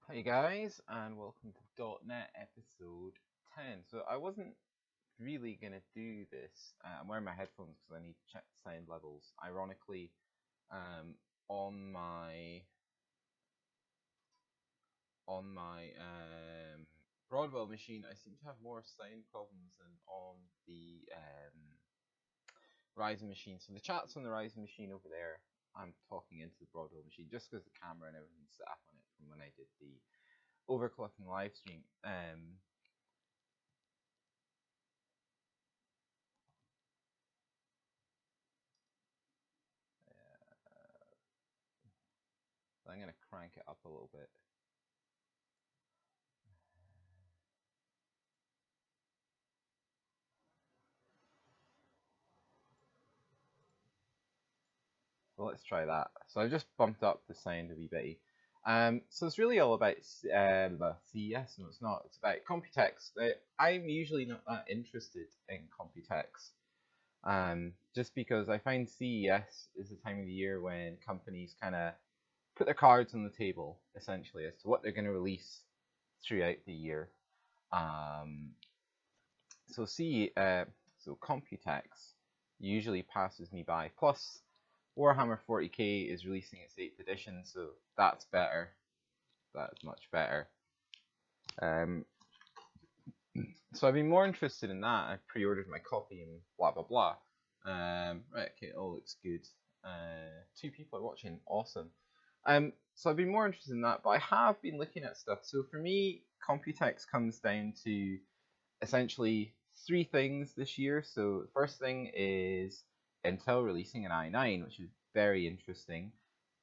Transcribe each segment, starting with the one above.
Hey guys, and welcome to .NET episode 10. So I wasn't really gonna do this. I'm wearing my headphones because I need to check the sound levels. Ironically, um, on my Broadwell machine, I seem to have more sound problems than on the Ryzen machine. So the chat's on the Ryzen machine over there. I'm talking into the Broadwell machine just because the camera and everything's set up on it from when I did the overclocking live stream. So I'm going to crank it up a little bit. Well, let's try that. So I just bumped up the sound a wee bit. So it's really all about CES. No, it's not. It's about computex. I'm usually not that interested in computex, just because I find CES is the time of the year when companies kind of put their cards on the table, essentially, as to what they're going to release throughout the year. Um, so Computex usually passes me by. Plus, Warhammer 40k is releasing its 8th edition, so that's better. That's much better. So I've been more interested in that. I've pre-ordered my copy and blah blah blah. Right, okay, all looks good. 2 people are watching, awesome. So I've been more interested in that, but I have been looking at stuff. So for me, Computex comes down to essentially 3 things this year. So the first thing is Intel releasing an i9, which is very interesting.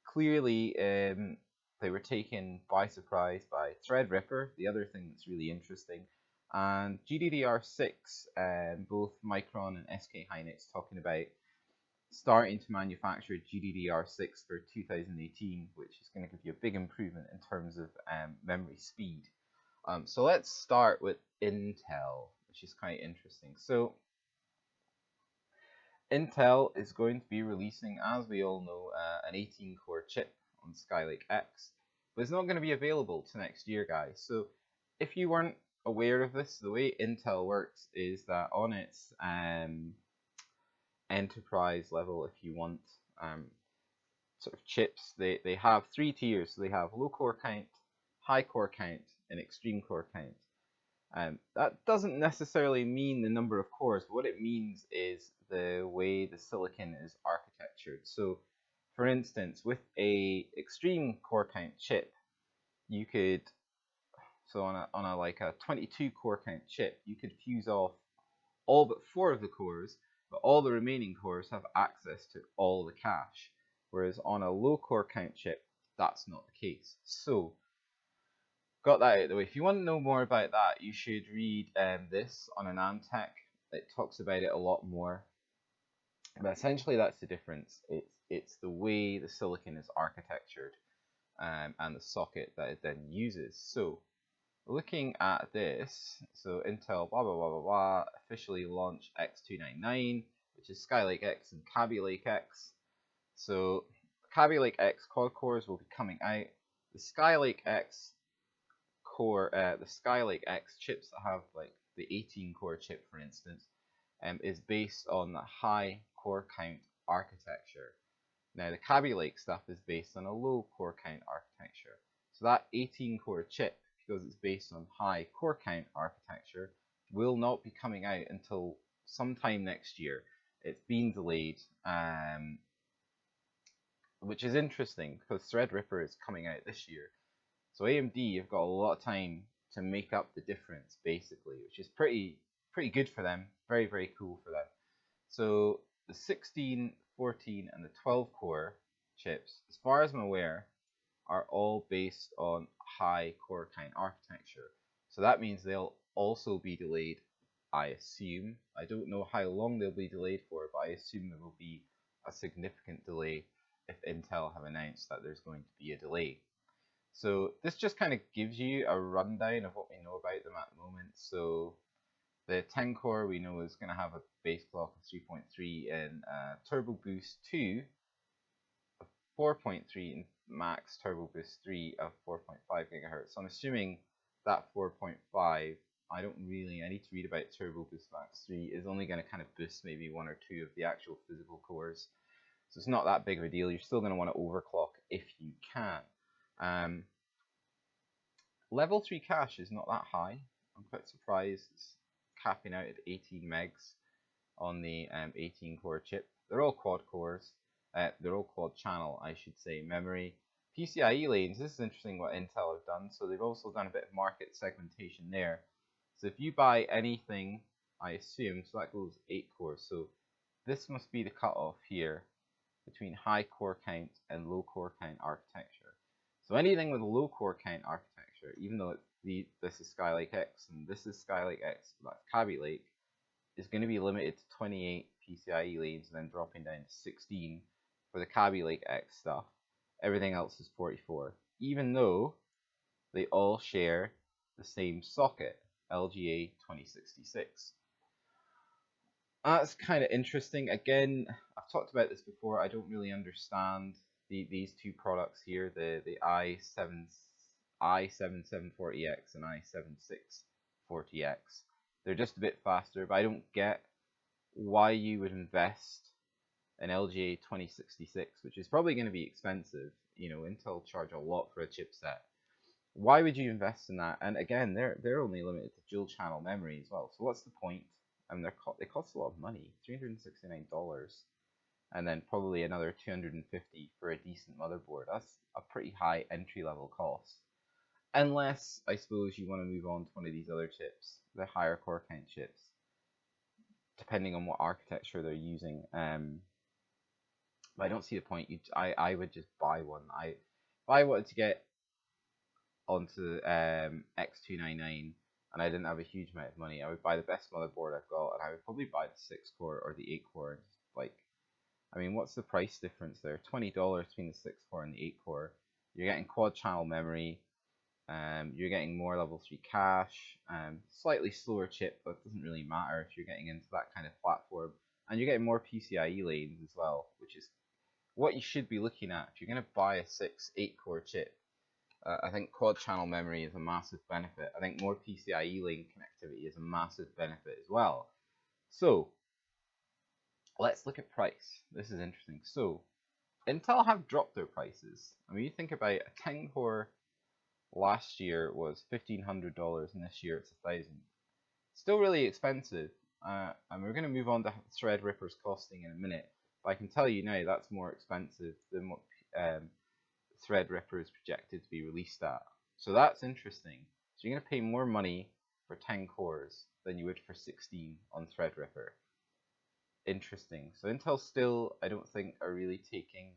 Clearly, they were taken by surprise by Threadripper, the other thing that's really interesting, and GDDR6. Both Micron and SK Hynix talking about starting to manufacture GDDR6 for 2018, which is going to give you a big improvement in terms of memory speed. So let's start with Intel, which is quite interesting. So Intel is going to be releasing, as we all know, an 18-core chip on Skylake X, but it's not going to be available to next year, guys. So if you weren't aware of this, the way Intel works is that on its enterprise level, if you want, sort of chips, they have 3 tiers. So they have low core count, high core count, and extreme core count. That doesn't necessarily mean the number of cores, but what it means is the way the silicon is architectured. So, for instance, with a extreme core count chip, you could, so on a like a 22 core count chip, you could fuse off all but 4 of the cores, but all the remaining cores have access to all the cache. Whereas on a low core count chip, that's not the case. So got that out of the way. If you want to know more about that, you should read this on an Amtech. It talks about it a lot more. But essentially, that's the difference. It's the way the silicon is architectured and the socket that it then uses. So looking at this, so Intel blah blah blah blah blah officially launched X299, which is Skylake X and Kaby Lake X. So Kaby Lake X quad cores will be coming out. The Skylake X the Skylake X chips that have like the 18 core chip, for instance, is based on the high core count architecture. Now the Kaby Lake stuff is based on a low core count architecture. So that 18 core chip, because it's based on high core count architecture, will not be coming out until sometime next year. It's been delayed, which is interesting because Threadripper is coming out this year. So AMD have got a lot of time to make up the difference, basically, which is pretty good for them. Very, very cool for them. So the 16, 14, and the 12 core chips, as far as I'm aware, are all based on high core count architecture. So that means they'll also be delayed, I assume. I don't know how long they'll be delayed for, but I assume there will be a significant delay if Intel have announced that there's going to be a delay. So this just kind of gives you a rundown of what we know about them at the moment. So the 10 core we know is going to have a base clock of 3.3 and Turbo Boost 2 of 4.3 and max Turbo Boost 3 of 4.5 gigahertz. So I'm assuming that 4.5, I need to read about Turbo Boost Max 3, is only going to kind of boost maybe one or two of the actual physical cores. So it's not that big of a deal. You're still going to want to overclock if you can. Level 3 cache is not that high. I'm quite surprised it's capping out at 18 megs on the 18 core chip. They're all quad cores. They're all quad channel, I should say, memory. PCIe lanes, this is interesting what Intel have done. So they've also done a bit of market segmentation there. So if you buy anything, I assume, so that goes 8 cores. So this must be the cutoff here between high core count and low core count architecture. So anything with a low core count architecture, even though this is Skylake X and this is Skylake X, but that's Kaby Lake, is going to be limited to 28 PCIe lanes and then dropping down to 16 for the Kaby Lake X stuff. Everything else is 44, even though they all share the same socket, LGA 2066. That's kind of interesting. Again, I've talked about this before. I don't really understand these two products here, the i7-740X and i7-640X. They're just a bit faster, but I don't get why you would invest in LGA 2066, which is probably going to be expensive. You know, Intel charge a lot for a chipset. Why would you invest in that? And again, they're only limited to dual channel memory as well. So what's the point? And they cost a lot of money, $369, and then probably another $250 for a decent motherboard. That's a pretty high entry level cost. Unless, I suppose, you want to move on to one of these other chips, the higher core count chips, depending on what architecture they're using. But I don't see the point. I would just buy one. If I wanted to get onto X299 and I didn't have a huge amount of money, I would buy the best motherboard I've got, and I would probably buy the 6 core or the 8 core. Like, I mean, what's the price difference there? $20 between the 6 core and the 8 core. You're getting quad channel memory. You're getting more level 3 cache. Slightly slower chip, but it doesn't really matter if you're getting into that kind of platform. And you're getting more PCIe lanes as well, which is what you should be looking at if you're going to buy a 6-8 core chip. I think quad channel memory is a massive benefit. I think more PCIe lane connectivity is a massive benefit as well. So let's look at price. This is interesting. So Intel have dropped their prices. I mean, you think about a 10 core last year was $1,500 and this year it's $1,000. Still really expensive. And we're going to move on to Threadripper's costing in a minute. But I can tell you now that's more expensive than what Threadripper is projected to be released at. So that's interesting. So you're going to pay more money for 10 cores than you would for 16 on Threadripper. Interesting. So Intel still, I don't think, are really taking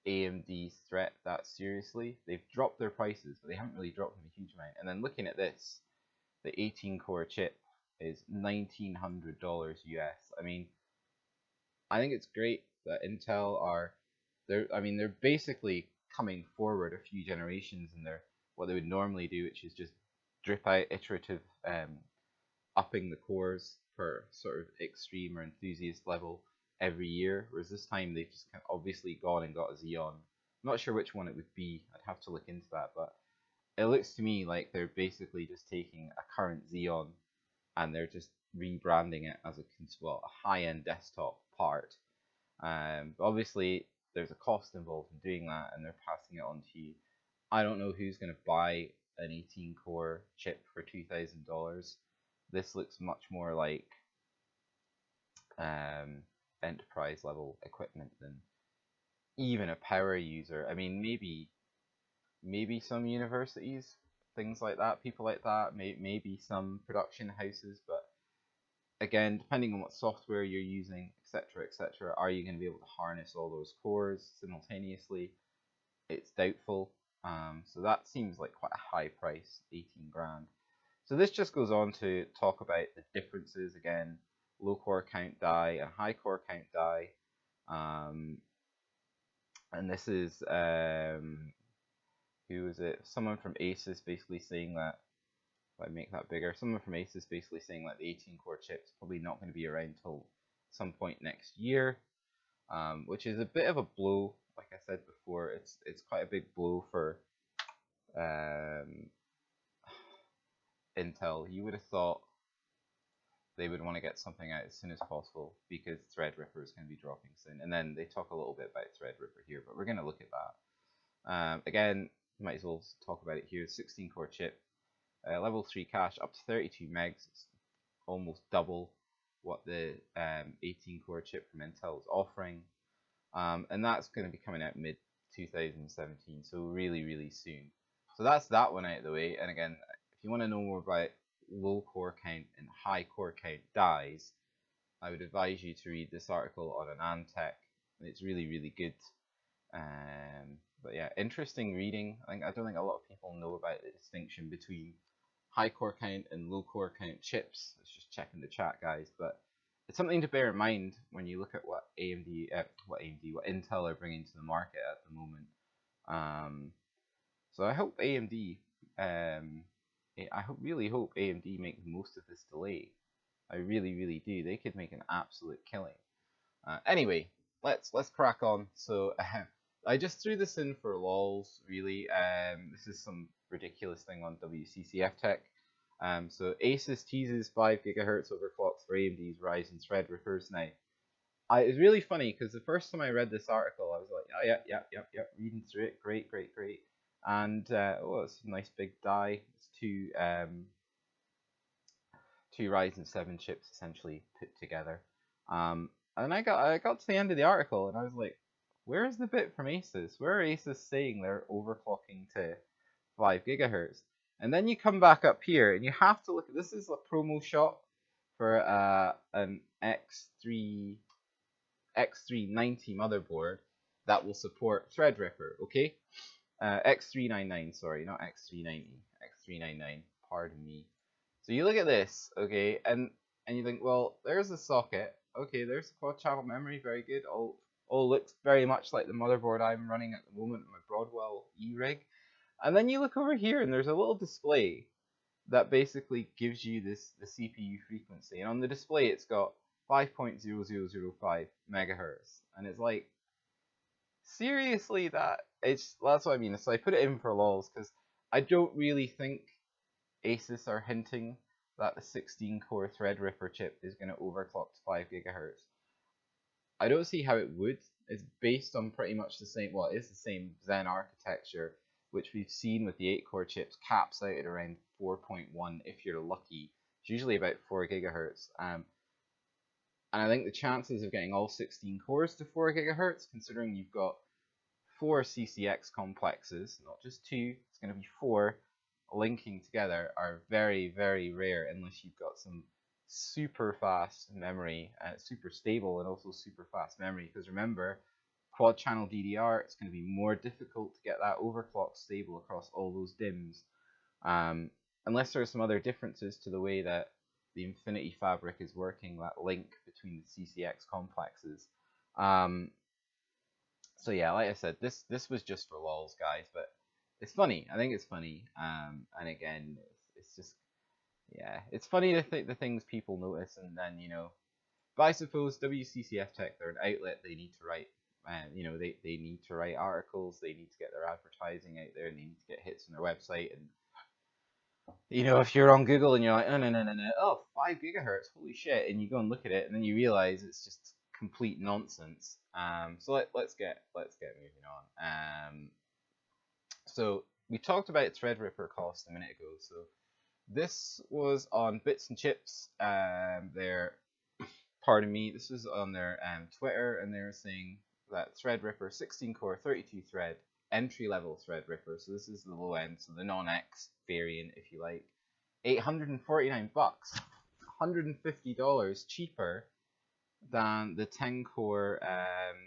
AMD's threat that seriously. They've dropped their prices, but they haven't really dropped them a huge amount. And then looking at this, the 18 core chip is $1,900 US. I mean, I think it's great that Intel they're basically coming forward a few generations in what they would normally do, which is just drip out iterative upping the cores per sort of extreme or enthusiast level every year, whereas this time they've just kind of obviously gone and got a Xeon. I'm not sure which one it would be, I'd have to look into that, but it looks to me like they're basically just taking a current Xeon and they're just rebranding it as a high-end desktop part. But obviously there's a cost involved in doing that, and they're passing it on to you. I don't know who's going to buy an 18 core chip for $2,000. This looks much more like enterprise level equipment than even a power user. I mean, maybe some universities, things like that, people like that, maybe some production houses, but again, depending on what software you're using, etc., are you going to be able to harness all those cores simultaneously? It's doubtful. So that seems like quite a high price, 18 grand. So this just goes on to talk about the differences again, low core count die and high core count die. And this is who is it? Someone from Asus basically saying that, if I make that bigger, someone from Asus basically saying that the 18 core chip's probably not going to be around till some point next year. which is a bit of a blow. Like I said before, it's quite a big blow for um, Intel. You would have thought they would want to get something out as soon as possible because Threadripper is going to be dropping soon. And then they talk a little bit about Threadripper here, but we're going to look at that. Again, might as well talk about it here. 16 core chip, level 3 cache, up to 32 megs. It's almost double what the 18 core chip from Intel is offering. And that's going to be coming out mid 2017, so really, really soon. So that's that one out of the way. And again, if you want to know more about low core count and high core count dies, I would advise you to read this article on an Antec. It's really, really good. But yeah, interesting reading. I don't think a lot of people know about the distinction between high core count and low core count chips. Let's just check in the chat, guys. But it's something to bear in mind when you look at what what Intel are bringing to the market at the moment. So I hope AMD, really hope AMD make the most of this delay. I really, really do. They could make an absolute killing. Anyway, let's crack on. So I just threw this in for lols, really. This is some ridiculous thing on WCCF Tech. So Asus teases 5 GHz overclocks for AMD's Ryzen Threadrippers. Now, it's really funny because the first time I read this article, I was like, oh yeah, reading through it, great. And it's a nice big die. It's two Ryzen 7 chips essentially put together. And I got to the end of the article and I was like, where's the bit from Asus? Where are Asus saying they're overclocking to 5 GHz? And then you come back up here and you have to look at this is a promo shot for an X390 motherboard that will support Threadripper, okay? X399, sorry, not X390, X399, pardon me. So you look at this, okay, and you think, well, there's the socket, okay, there's the quad channel memory, very good, all looks very much like the motherboard I'm running at the moment, my Broadwell E-Rig. And then you look over here and there's a little display that basically gives you the CPU frequency. And on the display it's got 5.0005 megahertz. And it's like, seriously, that's what I mean. So I put it in for lols because I don't really think Asus are hinting that the 16 core Threadripper chip is going to overclock to 5 GHz. I don't see how it would. It's based on pretty much the same, well, it's the same Zen architecture, which we've seen with the 8 core chips, caps out at around 4.1 if you're lucky. It's usually about 4 GHz. And I think the chances of getting all 16 cores to 4 GHz, considering you've got 4 CCX complexes, not just 2, it's going to be 4, linking together, are very, very rare unless you've got some super fast memory, super stable and also super fast memory, because remember, quad channel DDR, it's going to be more difficult to get that overclock stable across all those DIMMs, unless there are some other differences to the way that the Infinity Fabric is working, that link between the CCX complexes. So yeah, like I said, this was just for lols, guys, but it's funny. I think it's funny, and again, it's just, yeah, it's funny to think the things people notice, and then, you know, but I suppose WCCF Tech, they're an outlet, they need to write, you know, they need to write articles, they need to get their advertising out there, and they need to get hits on their website, and, you know, if you're on Google and you're like, oh, 5 GHz, holy shit, and you go and look at it, and then you realize it's just complete nonsense. So let's get moving on. So we talked about Threadripper cost a minute ago. So this was on Bits and Chips. Pardon me, this was on their Twitter, and they were saying that Threadripper 16 core 32 thread entry level Threadripper. So this is the low end, so the non-X variant, if you like. $849, $150 cheaper than the 10 core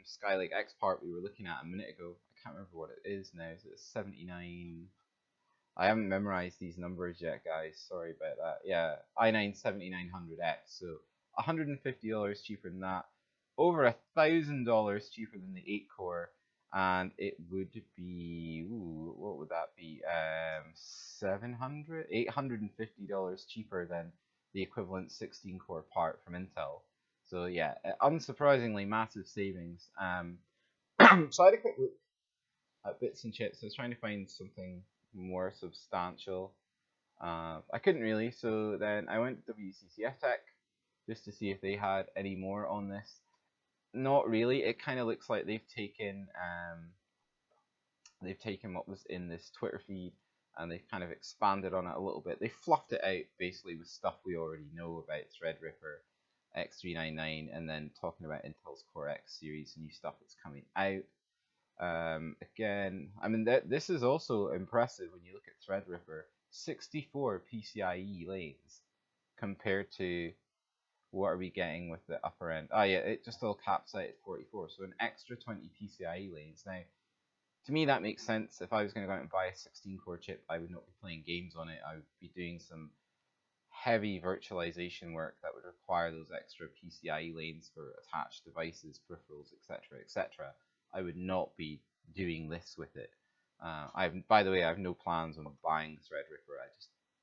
Skylake X part we were looking at a minute ago. I can't remember what it is now. Is it 79? I haven't memorized these numbers yet, guys. Sorry about that. Yeah, i9 7900X. So $150 cheaper than that. Over $1,000 cheaper than the 8 core. And it would be, what would that be? $850 cheaper than the equivalent 16 core part from Intel. So yeah, unsurprisingly, massive savings. So I had a quick look at bits and chips. I was trying to find something more substantial. I couldn't really, so then I went to WCCF Tech just to see if they had any more on this. Not really. It kind of looks like they've taken what was in this Twitter feed and they've kind of expanded on it a little bit. They fluffed it out basically with stuff we already know about Threadripper X399 and then talking about Intel's Core X series, new stuff that's coming out. Again, I mean, this is also impressive when you look at Threadripper. 64 PCIe lanes compared to what are we getting with the upper end? Ah, yeah, it just all caps out at 44, so an extra 20 PCIe lanes. Now, to me, that makes sense. If I was going to go out and buy a 16-core chip, I would not be playing games on it. I would be doing some heavy virtualization work that would require those extra PCIe lanes for attached devices, peripherals, etc., etc. I would not be doing this with it. By the way, I have no plans on buying Threadripper.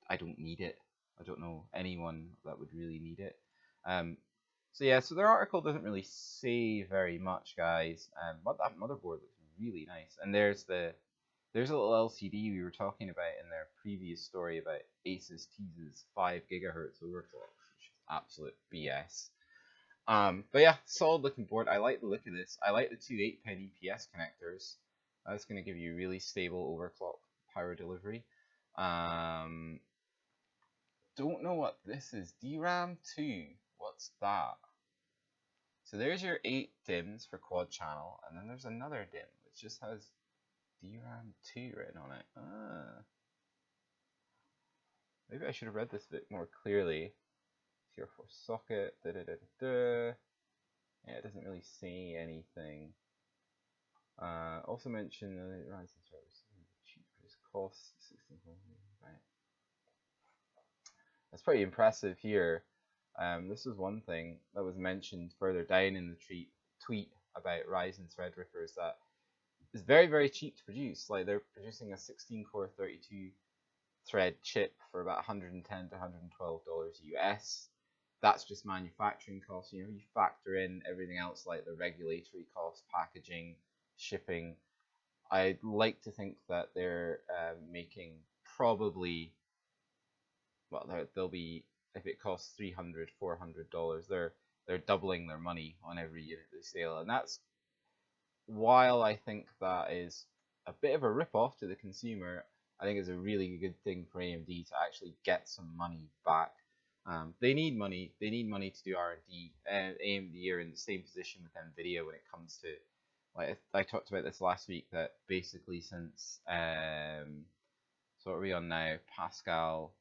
I don't need it. I don't know anyone that would really need it. So yeah, so their article doesn't really say very much, guys. But that motherboard looks really nice, and there's a little LCD we were talking about in their previous story about Asus teases 5 gigahertz overclocks, which is absolute BS. But yeah, solid looking board. I like the look of this. I like the two 8-pin EPS connectors. That's going to give you really stable overclock power delivery. Don't know what this is. DRAM 2. What's that? So there's your 8 DIMMs for quad channel, and then there's another DIMM which just has DRAM 2 written on it. Maybe I should have read this a bit more clearly. Tier 4 socket. Da, da, da, da, da. Yeah, it doesn't really say anything. Also mention Ryzen servers. Cheapest cost 16. Right. That's pretty impressive here. This is one thing that was mentioned further down in the tweet about Ryzen Threadripper is that it's very, very cheap to produce. Like they're producing a 16-core 32 thread chip for about $110 to $112 US. That's just manufacturing costs. You factor in everything else like the regulatory costs, packaging, shipping. I'd like to think that they're making probably, well, they'll be, if it costs $300, $400, they're doubling their money on every unit they sell, and that's, while I think that is a bit of a rip-off to the consumer, I think it's a really good thing for AMD to actually get some money back. They need money. They need money to do R&D, and AMD are in the same position with Nvidia when it comes to, like I talked about this last week, that basically since so what are we on now? Pascal,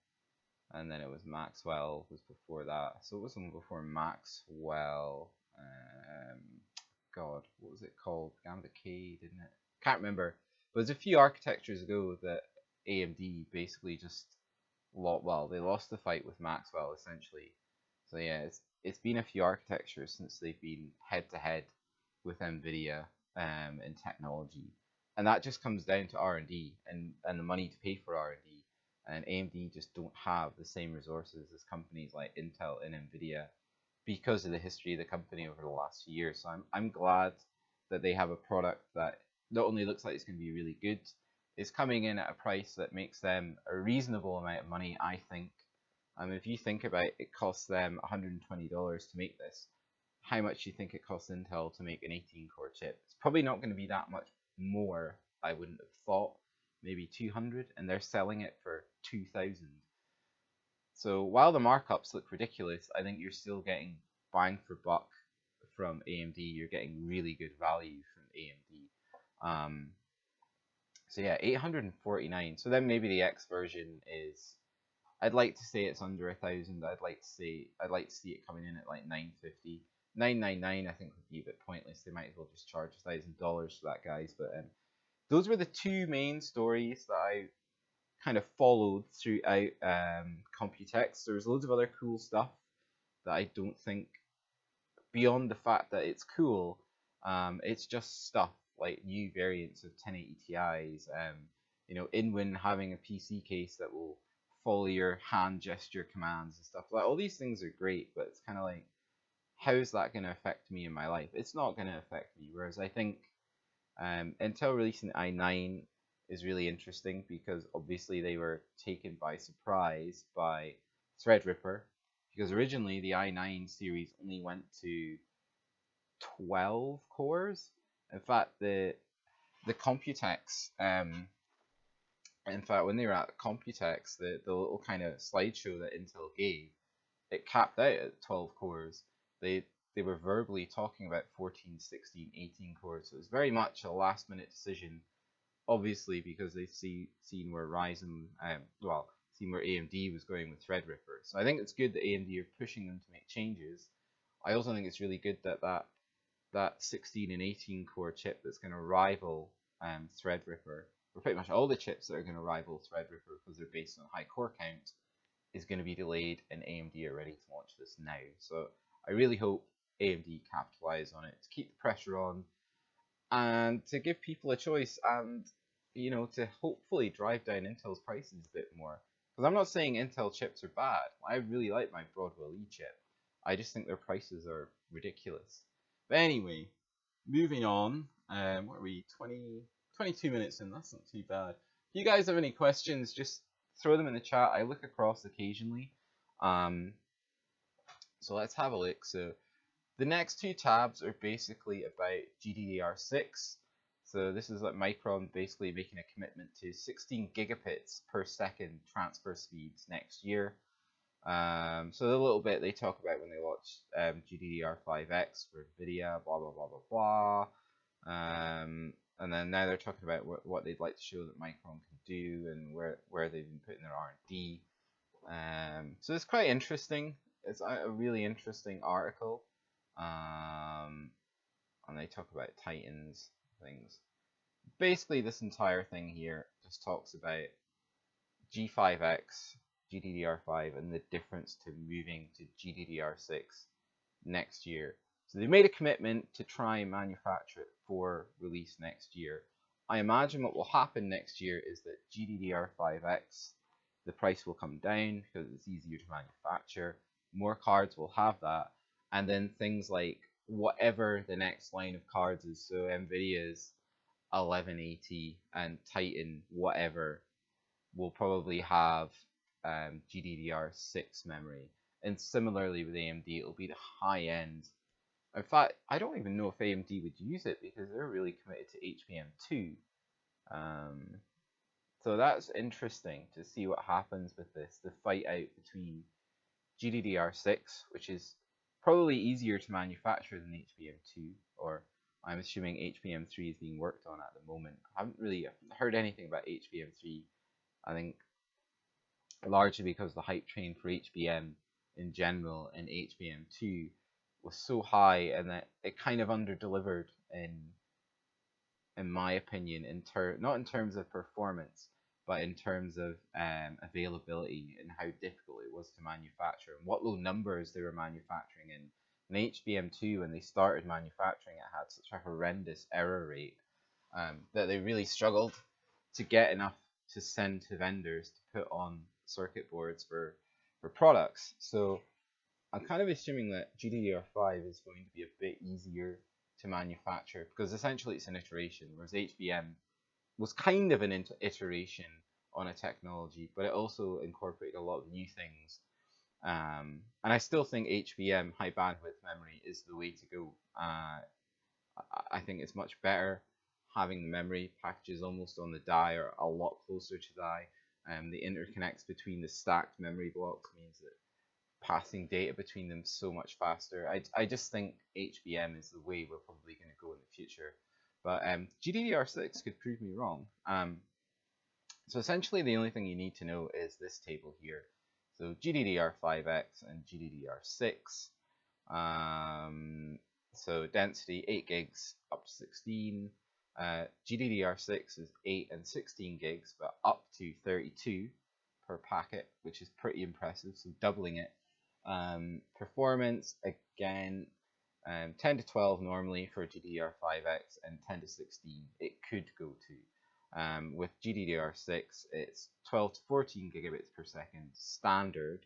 and then it was Maxwell was before that. So it was one before Maxwell. God, what was it called? Gambit K, didn't it? Can't remember. But it was a few architectures ago that AMD basically just they lost the fight with Maxwell essentially. So yeah, it's been a few architectures since they've been head to head with Nvidia in technology, and that just comes down to R&D and the money to pay for R&D. And AMD just don't have the same resources as companies like Intel and Nvidia because of the history of the company over the last few years. So I'm glad that they have a product that not only looks like it's going to be really good, is coming in at a price that makes them a reasonable amount of money, I think. If you think about it, it costs them $120 to make this. How much do you think it costs Intel to make an 18-core chip? It's probably not going to be that much more, I wouldn't have thought. Maybe 200, and they're selling it for 2,000. So while the markups look ridiculous, I think you're still getting bang for buck from AMD. You're getting really good value from AMD. So yeah, 849. So then maybe the X version is, I'd like to say it's under 1,000. I'd like to see it coming in at like 950. 999 I think would be a bit pointless. They might as well just charge $1,000 for that, guys. But those were the two main stories that I kind of followed throughout Computex. There's loads of other cool stuff that I don't think, beyond the fact that it's cool, it's just stuff like new variants of 1080 Ti's, InWin having a PC case that will follow your hand gesture commands and stuff. Like all these things are great, but it's kind of like, how's that going to affect me in my life? It's not going to affect me. Whereas I think Intel releasing the i9 is really interesting because obviously they were taken by surprise by Threadripper, because originally the i9 series only went to 12 cores. In fact, the computex, in fact, when they were at computex, the little kind of slideshow that Intel gave, it capped out at 12 cores. They were verbally talking about 14, 16, 18 cores. So it was very much a last minute decision, obviously because they seen where Ryzen, seen where AMD was going with Threadripper. So I think it's good that AMD are pushing them to make changes. I also think it's really good that 16 and 18 core chip that's going to rival Threadripper, or pretty much all the chips that are going to rival Threadripper because they're based on high core count, is going to be delayed, and AMD are ready to launch this now. So I really hope AMD capitalize on it to keep the pressure on and to give people a choice, and to hopefully drive down Intel's prices a bit more. Because I'm not saying Intel chips are bad. I really like my Broadwell E chip. I just think their prices are ridiculous. But anyway, moving on. What are we? 22 minutes in. That's not too bad. If you guys have any questions, just throw them in the chat. I look across occasionally. So let's have a look. So the next two tabs are basically about GDDR6. So this is like Micron basically making a commitment to 16 gigabits per second transfer speeds next year. So the little bit they talk about when they launch GDDR5X for NVIDIA, blah, blah, blah, blah, blah. And then now they're talking about what they'd like to show that Micron can do and where they've been putting their R&D. So it's quite interesting. It's a really interesting article. And they talk about Titans things. Basically, this entire thing here just talks about G5X, GDDR5, and the difference to moving to GDDR6 next year. So they made a commitment to try and manufacture it for release next year. I imagine what will happen next year is that GDDR5X, the price will come down because it's easier to manufacture. More cards will have that. And then things like whatever the next line of cards is, so NVIDIA's 1180 and Titan whatever will probably have GDDR6 memory. And similarly with AMD, it'll be the high end. In fact, I don't even know if AMD would use it because they're really committed to HBM2. So that's interesting to see what happens with this, the fight out between GDDR6, which is probably easier to manufacture than HBM2, or I'm assuming HBM3 is being worked on at the moment. I haven't really heard anything about HBM3. I think largely because the hype train for HBM in general and HBM2 was so high, and that it kind of under-delivered in my opinion, not in terms of performance, but in terms of availability and how difficult it was to manufacture and what low numbers they were manufacturing in. In HBM2, when they started manufacturing, it had such a horrendous error rate that they really struggled to get enough to send to vendors to put on circuit boards for products. So I'm kind of assuming that GDDR5 is going to be a bit easier to manufacture because essentially it's an iteration, whereas HBM was kind of an iteration on a technology, but it also incorporated a lot of new things. And I still think HBM, high bandwidth memory, is the way to go. I think it's much better having the memory packages almost on the die or a lot closer to die. The interconnects between the stacked memory blocks means that passing data between them so much faster. I just think HBM is the way we're probably going to go in the future. But GDDR6 could prove me wrong. So essentially the only thing you need to know is this table here. So GDDR5X and GDDR6. So density 8 gigs up to 16. GDDR6 is 8 and 16 gigs, but up to 32 per packet, which is pretty impressive. So doubling it. Performance again, 10 to 12 normally for GDDR5X, and 10 to 16 it could go to. With GDDR6, it's 12 to 14 gigabits per second standard,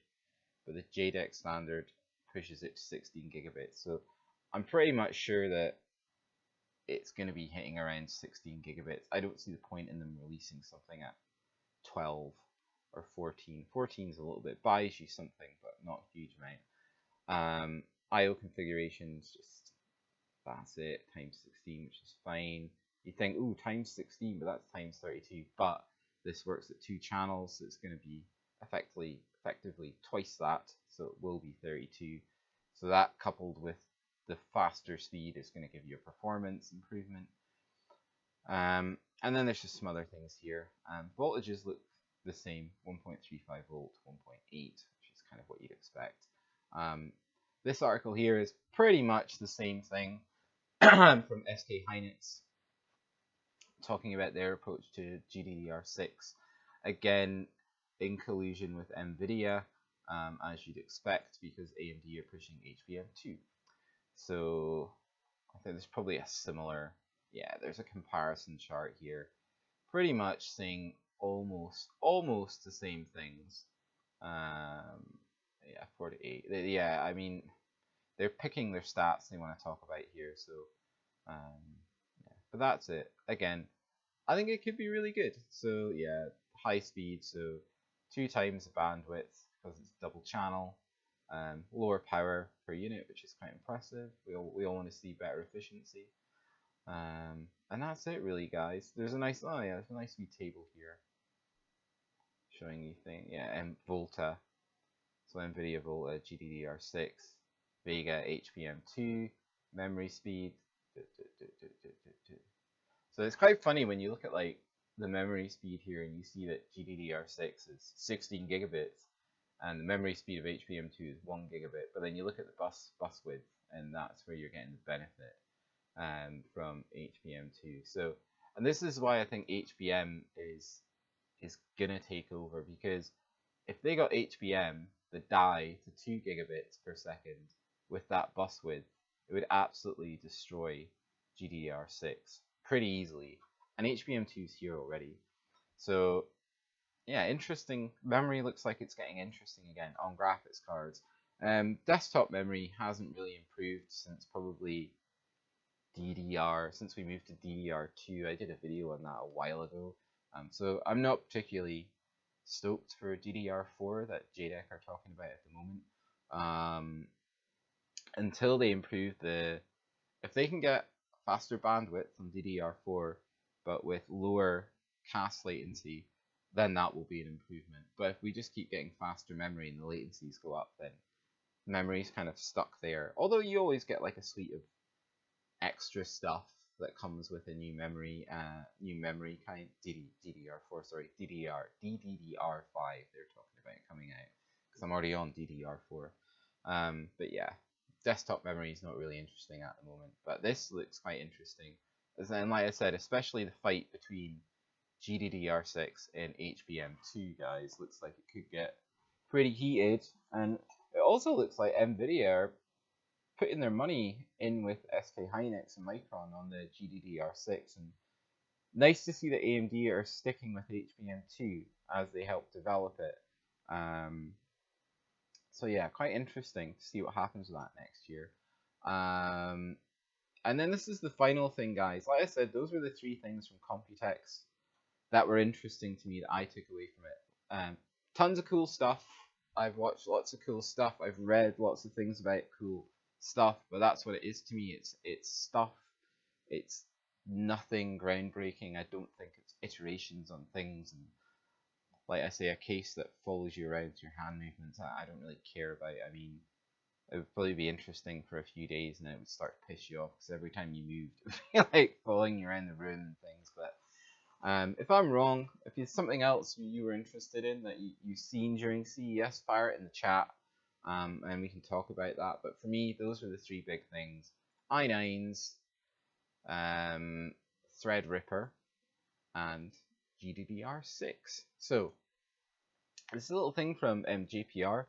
but the JEDEC standard pushes it to 16 gigabits. So I'm pretty much sure that it's going to be hitting around 16 gigabits. I don't see the point in them releasing something at 12 or 14. 14 is a little bit, buys you something, but not a huge amount. IO configurations, just that's it, times 16, which is fine. You think, ooh, times 16, but that's times 32. But this works at 2 channels, so it's going to be effectively twice that, so it will be 32. So that coupled with the faster speed is going to give you a performance improvement. And then there's just some other things here. Voltages look the same, 1.35 volt, 1.8, which is kind of what you'd expect. This article here is pretty much the same thing from SK Hynix, talking about their approach to GDDR6. Again, in collusion with NVIDIA, as you'd expect, because AMD are pushing HBM2. So I think there's probably a similar, yeah, there's a comparison chart here, pretty much saying almost the same things. Yeah, 48. Yeah, I mean, they're picking their stats they want to talk about here, so yeah. But that's it. Again, I think it could be really good. So yeah, high speed, so 2 times the bandwidth because it's double channel. Lower power per unit, which is quite impressive. We all want to see better efficiency. And that's it really, guys. There's a nice, oh yeah, there's a nice wee table here showing you things. Yeah, and Volta. So NVIDIA Volta, GDDR6, Vega, HBM2, memory speed. So it's quite funny when you look at like the memory speed here and you see that GDDR6 is 16 gigabits and the memory speed of HBM2 is 1 gigabit, but then you look at the bus width and that's where you're getting the benefit from HBM2. So, and this is why I think HBM is gonna take over, because if they got HBM, the die to 2 gigabits per second with that bus width, it would absolutely destroy GDDR6 pretty easily. And HBM2 is here already. So yeah, interesting. Memory looks like it's getting interesting again on graphics cards. Desktop memory hasn't really improved since probably DDR, since we moved to DDR2. I did a video on that a while ago. So I'm not particularly stoked for DDR4 that JDEC are talking about at the moment. Until they improve if they can get faster bandwidth on DDR4, but with lower cache latency, then that will be an improvement. But if we just keep getting faster memory and the latencies go up, then memory's kind of stuck there. Although you always get like a suite of extra stuff that comes with a new memory kind, DDR4, sorry, DDR5 they're talking about coming out, because I'm already on DDR4. But yeah, desktop memory is not really interesting at the moment, but this looks quite interesting. And like I said, especially the fight between GDDR6 and HBM2, guys, looks like it could get pretty heated. And it also looks like NVIDIA are putting their money in with SK Hynix and Micron on the GDDR6, and nice to see that AMD are sticking with HBM2 as they help develop it. So yeah, quite interesting to see what happens with that next year. And then this is the final thing, guys. Like I said, those were the 3 things from computex that were interesting to me that I took away from it. Tons of cool stuff. I've watched lots of cool stuff. I've read lots of things about cool stuff, but that's what it is to me. It's stuff. It's nothing groundbreaking. I don't think it's iterations on things, and like I say, a case that follows you around with your hand movements. I don't really care about. I mean, it would probably be interesting for a few days, and then it would start to piss you off because every time you moved, it would feel like following you around the room and things. But if I'm wrong, if there's something else you were interested in that you've seen during CES, fire it in the chat, and we can talk about that. But for me, those were the 3 big things: i9s, threadripper, and GDDR6. So this is a little thing from JPR,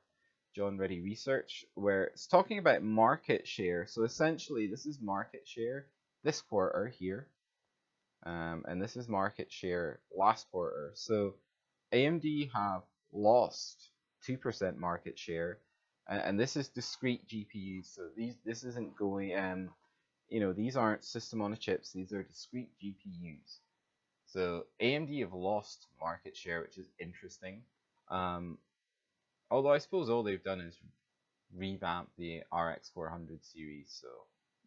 John Reddy Research, where it's talking about market share. So essentially, this is market share this quarter here. And this is market share last quarter. So AMD have lost 2% market share, and this is discrete GPUs. So this isn't going these aren't system on a chips. These are discrete GPUs. So AMD have lost market share, which is interesting. Um, Although I suppose all they've done is revamp the RX 400 series, so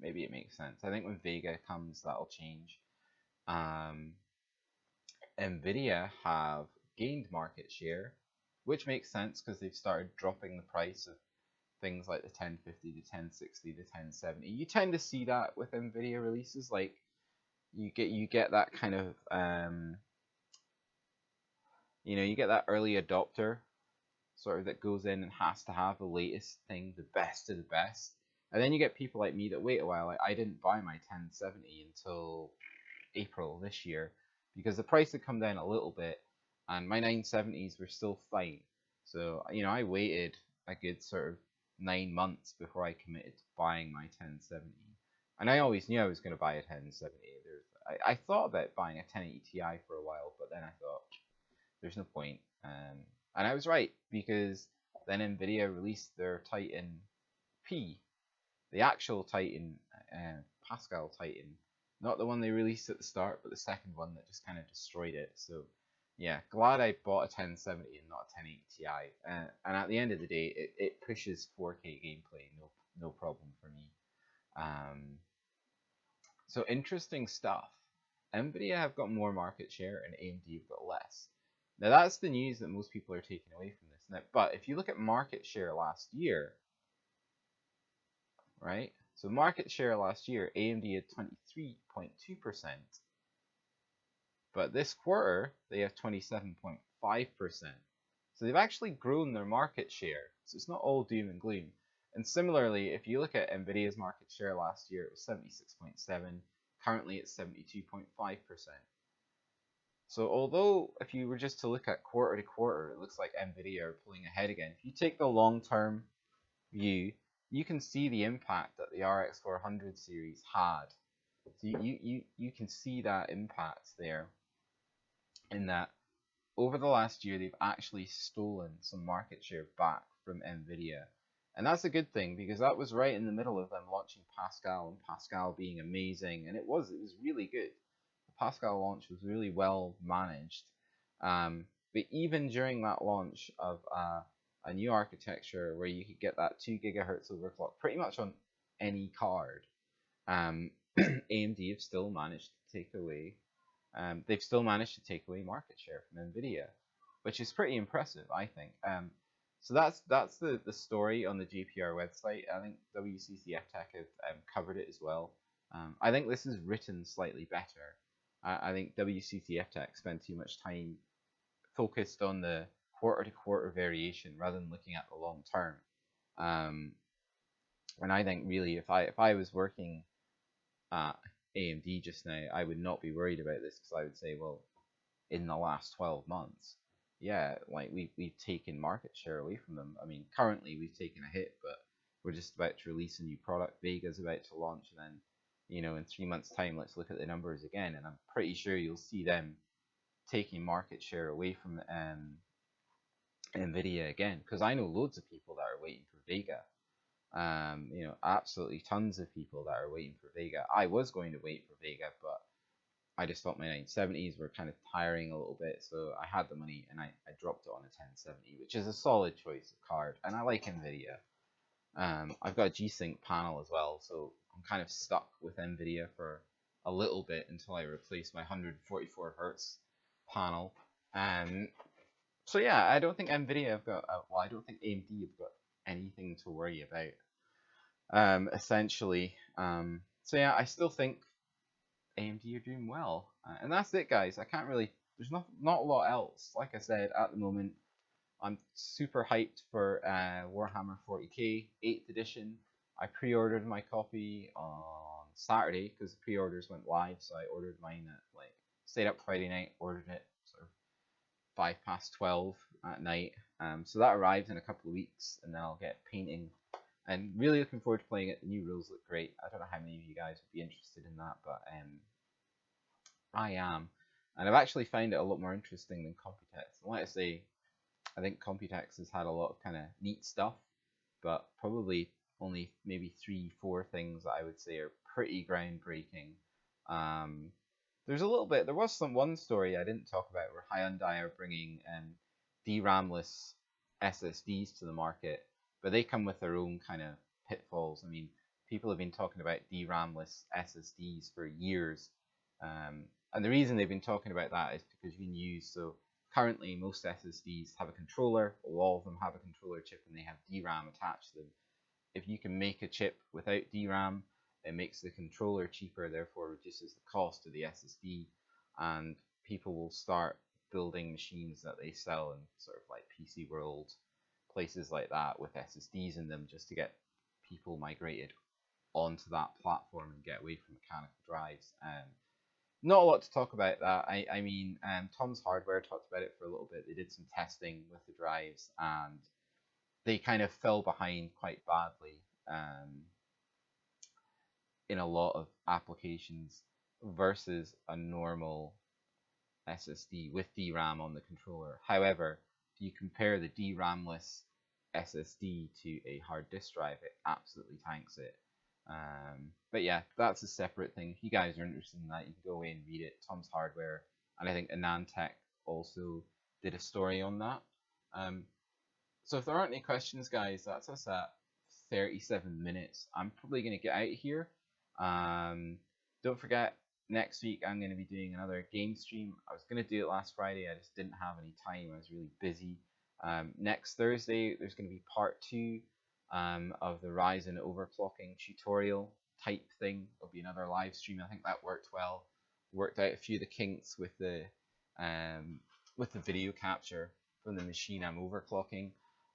maybe it makes sense. I think when Vega comes, that'll change. Um, Nvidia have gained market share, which makes sense because they've started dropping the price of things like the 1050, the 1060, the 1070. You tend to see that with Nvidia releases, like you get that kind of you get that early adopter sort of that goes in and has to have the latest thing, the best of the best. And then you get people like me that wait a while. Like I didn't buy my 1070 until April this year because the price had come down a little bit and my 970s were still fine. So, I waited a good sort of 9 months before I committed to buying my 1070. And I always knew I was going to buy a 1070. I thought about buying a 1080 Ti for a while, but then I thought, there's no point. And I was right because then Nvidia released their Titan P, the actual Titan, Pascal Titan, not the one they released at the start, but the second one that just kind of destroyed it. So yeah, glad I bought a 1070 and not a 1080 Ti. And at the end of the day, it pushes 4K gameplay, no problem for me. So interesting stuff. Nvidia have got more market share and AMD have got less. Now that's the news that most people are taking away from this. Now, but if you look at market share last year, right? So market share last year, AMD had 23.2%, but this quarter they have 27.5%. So they've actually grown their market share. So it's not all doom and gloom. And similarly, if you look at Nvidia's market share last year, it was 76.7. Currently, it's 72.5%. So although if you were just to look at quarter to quarter, it looks like Nvidia are pulling ahead again. If you take the long-term view, you can see the impact that the RX 400 series had. So you can see that impact there in that over the last year they've actually stolen some market share back from Nvidia. And that's a good thing because that was right in the middle of them launching Pascal and Pascal being amazing, and it was really good. Pascal launch was really well managed. But even during that launch of a new architecture where you could get that 2 gigahertz overclock pretty much on any card, AMD have still managed to take away. They've still managed to take away market share from Nvidia, which is pretty impressive, I think. So that's the story on the JPR website. I think WCCF Tech have covered it as well. I think this is written slightly better. I think WCCF Tech spent too much time focused on the quarter-to-quarter variation rather than looking at the long term. And I think really, if I was working at AMD just now, I would not be worried about this because I would say, well, in the last 12 months, yeah, like we've taken market share away from them. I mean, currently we've taken a hit, but we're just about to release a new product. Vega's about to launch, and then in 3 months' time, let's look at the numbers again, and I'm pretty sure you'll see them taking market share away from Nvidia again, because I know loads of people that are waiting for Vega. Absolutely tons of people that are waiting for Vega. I was going to wait for Vega, but I just thought my 970s were kind of tiring a little bit, so I had the money and I dropped it on a 1070, which is a solid choice of card, and I like Nvidia. I've got a G-Sync panel as well, so I'm kind of stuck with Nvidia for a little bit until I replace my 144 Hz panel. So yeah, I don't think Nvidia have got, I don't think AMD have got anything to worry about. Essentially, so yeah, I still think AMD are doing well, and that's it, guys. I can't really. There's not a lot else. Like I said, at the moment, I'm super hyped for Warhammer 40k 8th edition. I pre-ordered my copy on Saturday because the pre-orders went live, so I ordered mine at stayed up Friday night, ordered it sort of 12 at night. So that arrives in a couple of weeks, and then I'll get painting. And really looking forward to playing it. The new rules look great. I don't know how many of you guys would be interested in that, but I am. And I've actually found it a lot more interesting than Computex. And like I say, I think Computex has had a lot of kind of neat stuff, but probably only maybe 3, 4 things that I would say are pretty groundbreaking. Um, there's a little bit. There was one story I didn't talk about where Hyundai are bringing DRAM-less SSDs to the market, but they come with their own kind of pitfalls. I mean, people have been talking about DRAM-less SSDs for years, and the reason they've been talking about that is because you can use currently most SSDs have a controller, or all of them have a controller chip, and they have DRAM attached to them. If you can make a chip without DRAM, it makes the controller cheaper, therefore reduces the cost of the SSD, and people will start building machines that they sell in sort of like PC World, places like that with SSDs in them, just to get people migrated onto that platform and get away from mechanical drives. Not a lot to talk about that. I mean, Tom's Hardware talked about it for a little bit. They did some testing with the drives, and they kind of fell behind quite badly in a lot of applications versus a normal SSD with DRAM on the controller. However, if you compare the DRAM-less SSD to a hard disk drive, it absolutely tanks it. But yeah, that's a separate thing. If you guys are interested in that, you can go away and read it. Tom's Hardware, and I think AnandTech also did a story on that. So if there aren't any questions, guys, that's us at 37 minutes. I'm probably going to get out of here. Don't forget, next week I'm going to be doing another game stream. I was going to do it last Friday, I just didn't have any time. I was really busy. Next Thursday, there's going to be part 2 of the Ryzen overclocking tutorial type thing. There'll be another live stream. I think that worked well. Worked out a few of the kinks with the video capture from the machine I'm overclocking.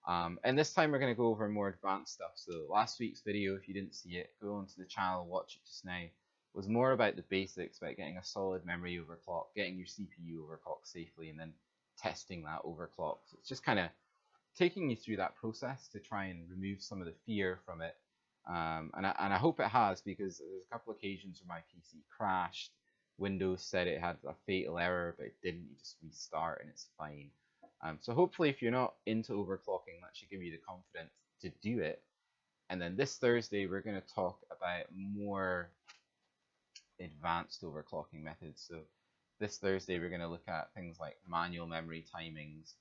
And this time we're going to go over more advanced stuff. So last week's video, if you didn't see it, go onto the channel, watch it just now. Was more about the basics, about getting a solid memory overclock, getting your CPU overclocked safely, and then testing that overclock. So it's just kind of taking you through that process to try and remove some of the fear from it. And I hope it has, because there's a couple occasions where my PC crashed. Windows said it had a fatal error, but it didn't. You just restart and it's fine. So hopefully, if you're not into overclocking, that should give you the confidence to do it. And then this Thursday, we're going to talk about more advanced overclocking methods. So this Thursday, we're going to look at things like manual memory timings.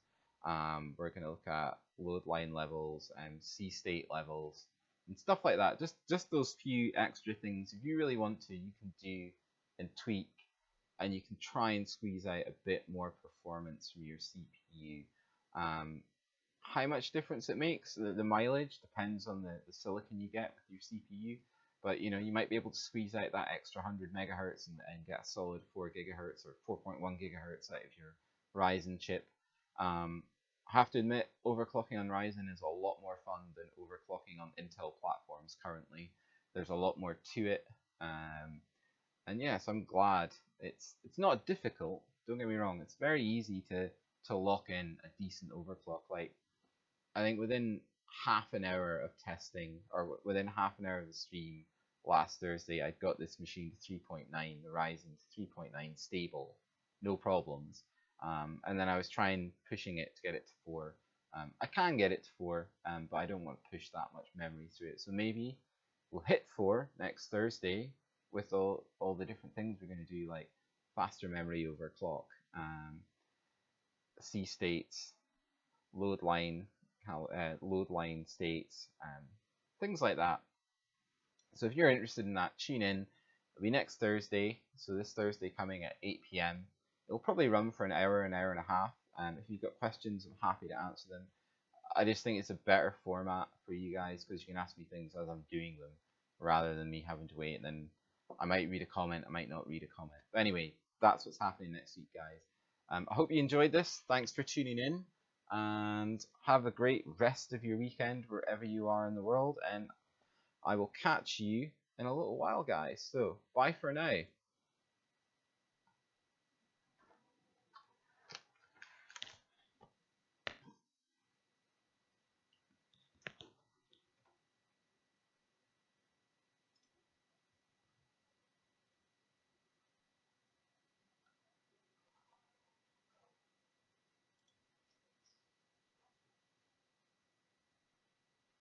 We're going to look at load line levels and C-state levels and stuff like that. Just those few extra things. If you really want to, you can do and tweak, and you can try and squeeze out a bit more performance from your CPU. How much difference it makes, the mileage depends on the silicon you get with your CPU. But you know, you might be able to squeeze out that extra 100 megahertz and get a solid 4 gigahertz or 4.1 gigahertz out of your Ryzen chip. I have to admit, overclocking on Ryzen is a lot more fun than overclocking on Intel platforms currently. There's a lot more to it. And yes, I'm glad it's not difficult. Don't get me wrong. It's very easy to lock in a decent overclock. Like, I think within half an hour of testing, or within half an hour of the stream last Thursday, I got this machine to 3.9, the Ryzen to 3.9 stable, no problems. And then I was pushing it to get it to 4. I can get it to 4, but I don't want to push that much memory through it. So maybe we'll hit 4 next Thursday with all the different things we're going to do, like faster memory overclock, C states, load line states, things like that. So if you're interested in that, tune in. It'll be next Thursday, so this Thursday coming at 8 p.m. It'll probably run for an hour and a half. If you've got questions, I'm happy to answer them. I just think it's a better format for you guys, because you can ask me things as I'm doing them, rather than me having to wait, and then I might read a comment, I might not read a comment. But anyway, that's what's happening next week, guys. I hope you enjoyed this. Thanks for tuning in, and have a great rest of your weekend wherever you are in the world, and I will catch you in a little while, guys. So bye for now.